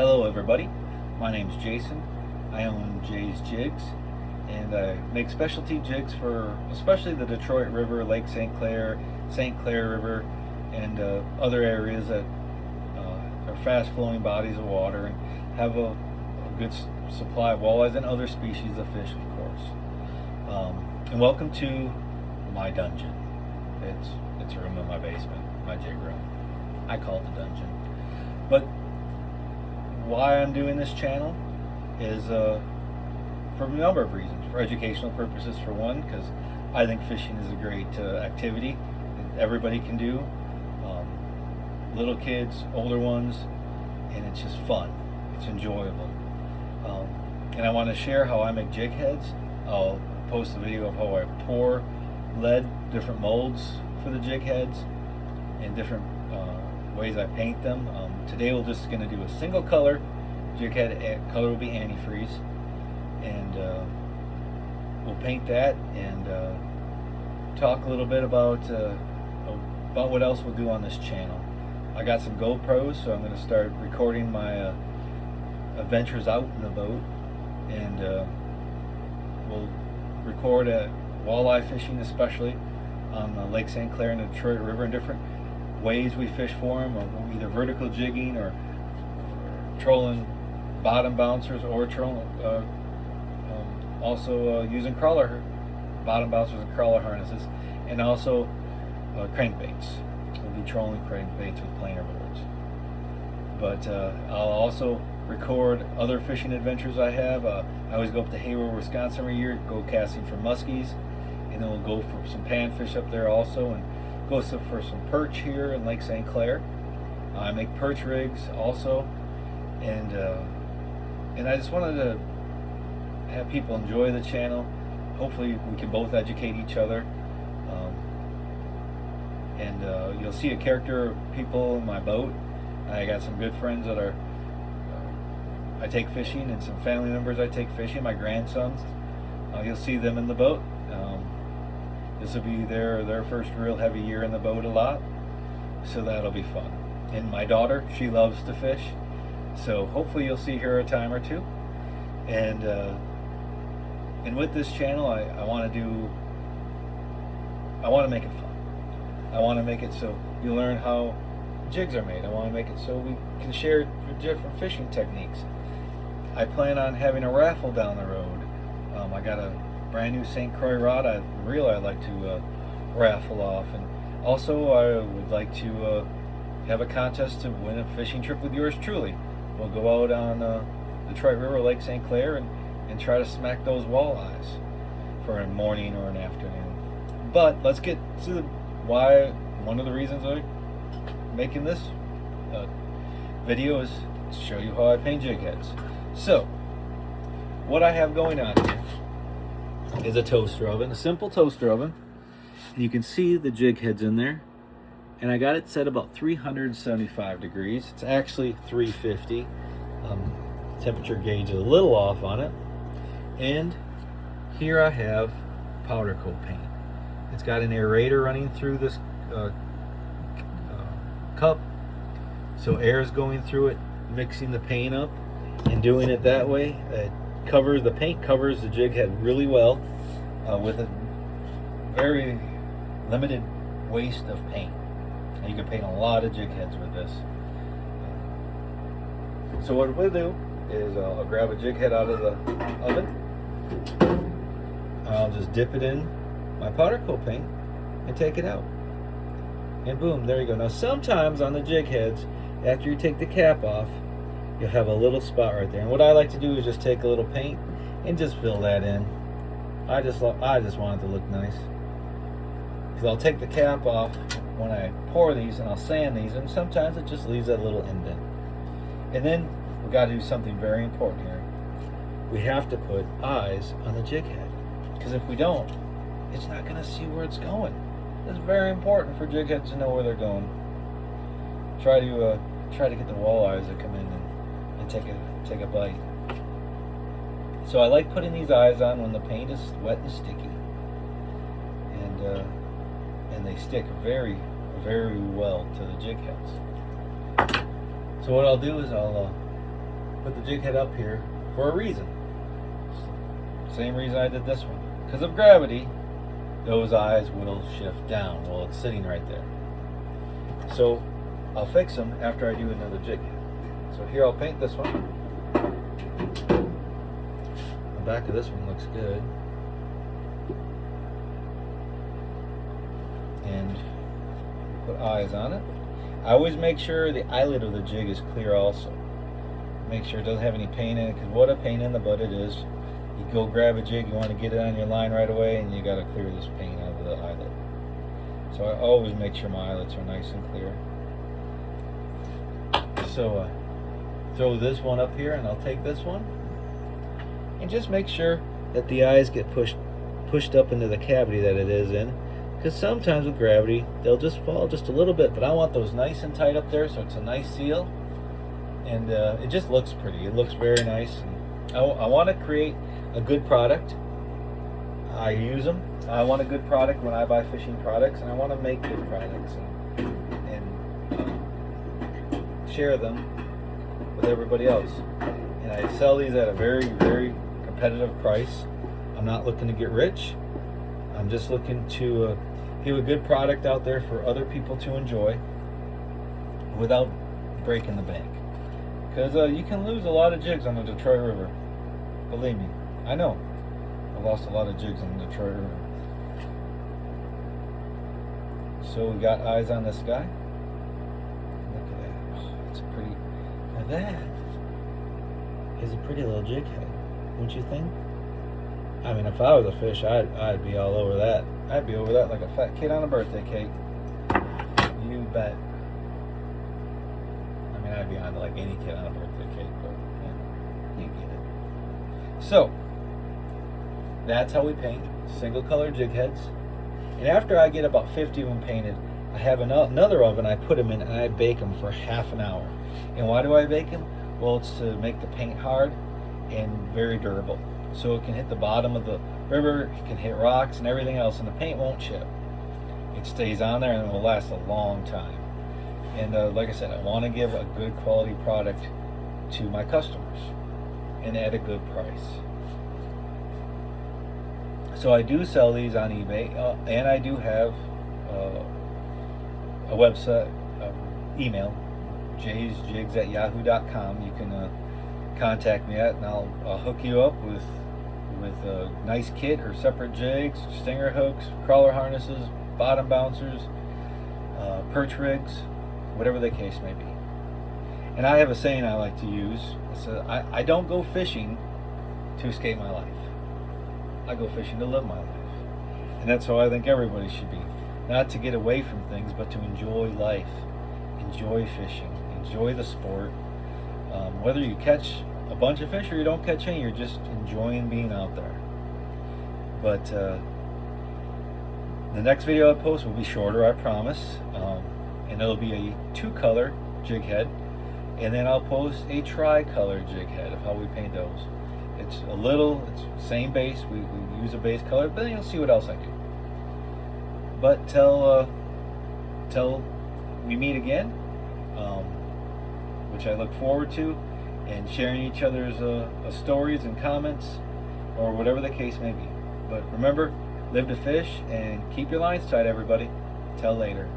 Hello everybody, my name's Jason. I own Jigs, and I make specialty jigs for especially the Detroit River, Lake St. Clair River, and other areas that are fast flowing bodies of water and have a good supply of walleyes and other species of fish, of course. And welcome to my dungeon. It's a room in my basement, my jig room. I call it the dungeon. But why I'm doing this channel is for a number of reasons. For educational purposes, for one, because I think fishing is a great activity that everybody can do. Little kids, older ones, and it's just fun. It's enjoyable. And I want to share how I make jig heads. I'll post a video of how I pour lead, different molds for the jig heads, and different ways I paint them. Today we're just going to do a single color jig head. Color will be antifreeze, and we'll paint that and talk a little bit about what else we'll do on this channel. I got some GoPros, so I'm going to start recording my adventures out in the boat, and we'll record walleye fishing, especially on Lake St. Clair and the Detroit River, and different ways we fish for them, or either vertical jigging or trolling bottom bouncers, or trolling, also using bottom bouncers and crawler harnesses, and also crankbaits. We'll be trolling crankbaits with planer boards. But I'll also record other fishing adventures I have. I always go up to Hayward, Wisconsin every year, go casting for muskies, and then we'll go for some panfish up there also, and go for some perch here in Lake St. Clair. I make perch rigs also, and I just wanted to have people enjoy the channel. Hopefully we can both educate each other, and you'll see a character of people in my boat. I got some good friends that are I take fishing, and some family members I take fishing, my grandsons. You'll see them in the boat. This will be their first real heavy year in the boat a lot, so that'll be fun. And my daughter, she loves to fish, so hopefully you'll see her a time or two. And with this channel, I want to make it fun. I want to make it so you learn how jigs are made. I want to make it so we can share different fishing techniques. I plan on having a raffle down the road. I got a brand new St. Croix rod I'd like to raffle off, and also I would like to have a contest to win a fishing trip with yours truly. We'll go out on the Detroit River, Lake St. Clair, and try to smack those walleyes for a morning or an afternoon. But let's get to one of the reasons I'm making this video is to show you how I paint jig heads. So what I have going on here is a toaster oven, a simple toaster oven, and you can see the jig heads in there, and I got it set about 375 degrees. It's actually 350. Temperature gauge is a little off on it. And here I have powder coat paint. It's got an aerator running through this cup, so air is going through it, mixing the paint up and doing it that way. The paint covers the jig head really well, with a very limited waste of paint. And you can paint a lot of jig heads with this. So what we'll do is I'll grab a jig head out of the oven. I'll just dip it in my powder coat paint and take it out. And boom, there you go. Now sometimes on the jig heads, after you take the cap off, you'll have a little spot right there. And what I like to do is just take a little paint and just fill that in. I just want it to look nice. Because I'll take the cap off when I pour these, and I'll sand these, and sometimes it just leaves that little indent. And then we got to do something very important here. We have to put eyes on the jig head, because if we don't, it's not going to see where it's going. It's very important for jig heads to know where they're going. Try to get the walleyes to come in and take a bite. So I like putting these eyes on when the paint is wet and sticky, and they stick very, very well to the jig heads. So what I'll do is I'll put the jig head up here for a reason. Same reason I did this one. Because of gravity, those eyes will shift down. Well, it's sitting right there. So I'll fix them after I do another jig head. So here I'll paint this one. The back of this one looks good. And put eyes on it. I always make sure the eyelid of the jig is clear also. Make sure it doesn't have any paint in it, because what a pain in the butt it is. You go grab a jig, you want to get it on your line right away, and you got to clear this paint out of the eyelid. So I always make sure my eyelets are nice and clear. So throw this one up here, and I'll take this one. And just make sure that the eyes get pushed up into the cavity that it is in. Because sometimes with gravity, they'll just fall just a little bit. But I want those nice and tight up there, so it's a nice seal. And it just looks pretty. It looks very nice. And I want to create a good product. I use them. I want a good product when I buy fishing products, and I want to make good products and share them with everybody else. And I sell these at a very, very competitive price. I'm not looking to get rich. I'm just looking to give a good product out there for other people to enjoy without breaking the bank. Because you can lose a lot of jigs on the Detroit River. Believe me, I know. I've lost a lot of jigs on the Detroit River. So we got eyes on this guy. Look at that. Oh, it's a pretty. Now that is a pretty little jig head, wouldn't you think? I mean, if I was a fish, I'd be all over that. I'd be over that like a fat kid on a birthday cake. You bet. I mean, I'd be on like any kid on a birthday cake, but yeah, you get it. So, that's how we paint single color jig heads. And after I get about 50 of them painted, I have another oven I put them in, and I bake them for half an hour. And why do I bake them? Well, it's to make the paint hard and very durable. So it can hit the bottom of the river, it can hit rocks and everything else, and the paint won't chip. It stays on there and it will last a long time. And like I said, I want to give a good quality product to my customers and at a good price. So I do sell these on eBay, and I do have a website, email, jaysjigs@yahoo.com. You can contact me at, and I'll hook you up with a nice kit or separate jigs, stinger hooks, crawler harnesses, bottom bouncers, perch rigs, whatever the case may be. And I have a saying I like to use. It's I don't go fishing to escape my life. I go fishing to live my life. And that's how I think everybody should be. Not to get away from things, but to enjoy life, enjoy fishing, enjoy the sport. Whether you catch a bunch of fish or you don't catch any, you're just enjoying being out there. But the next video I post will be shorter, I promise, and it'll be a 2-color jig head, and then I'll post a tri-color jig head of how we paint those. It's it's same base, we use a base color, but then you'll see what else I do. But till we meet again, which I look forward to, and sharing each other's stories and comments, or whatever the case may be. But remember, live to fish and keep your lines tight, everybody. Till later.